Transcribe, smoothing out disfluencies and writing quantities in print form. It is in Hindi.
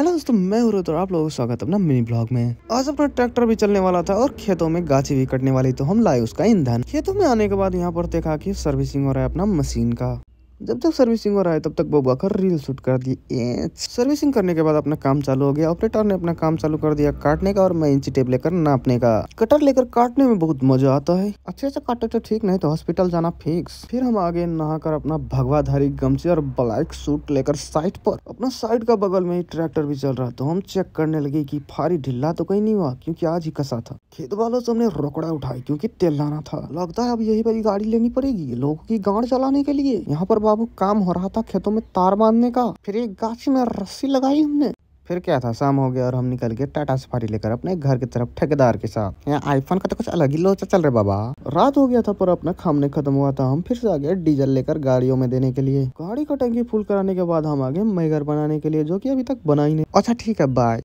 हेलो दोस्तों, मैं हूँ रोहित और आप लोगों का स्वागत है अपना मिनी ब्लॉग में। आज अपना ट्रैक्टर भी चलने वाला था और खेतों में गाछी भी कटने वाली, तो हम लाए उसका ईंधन। खेतों में आने के बाद यहाँ पर देखा कि सर्विसिंग हो रहा है अपना मशीन का। जब तक सर्विसिंग हो रहा है तब तक बबुआ का रील शूट कर दी। सर्विसिंग करने के बाद अपना काम चालू हो गया। ऑपरेटर ने अपना काम चालू कर दिया काटने का और मैं इंची टेप लेकर नापने का। कटर लेकर काटने में बहुत मजा आता है। अच्छे से काटे तो ठीक, नहीं तो हॉस्पिटल जाना फिक्स। फिर हम आगे नहाकर अपना भगवाधारी गमछे और ब्लैक सूट लेकर साइड पर अपना साइड का बगल में ही ट्रैक्टर भी चल रहा, तो हम चेक करने लगे कि फारी ढिल्ला तो कहीं नहीं हुआ, क्योंकि आज ही कसा था। खेत वालों से हमने रोकड़ा उठाई क्योंकि तेल लाना था। लगता है अब यही वाली गाड़ी लेनी पड़ेगी लोगों की गांड चलाने के लिए। यहाँ पर बाबू काम हो रहा था खेतों में तार बांधने का। फिर एक गाछी में रस्सी लगाई हमने। फिर क्या था, शाम हो गया और हम निकल गए टाटा सफारी लेकर अपने घर की तरफ ठेकेदार के साथ। यहाँ आईफोन का तो कुछ अलग ही लोचा चल रहा बाबा। रात हो गया था पर अपना खामने खत्म हुआ था। हम फिर से आ गए डीजल लेकर गाड़ियों में देने के लिए। गाड़ी का टंकी फुल कराने के बाद हम आ गए मैगर बनाने के लिए, जो कि अभी तक बना ही नहीं। अच्छा ठीक है, बाय।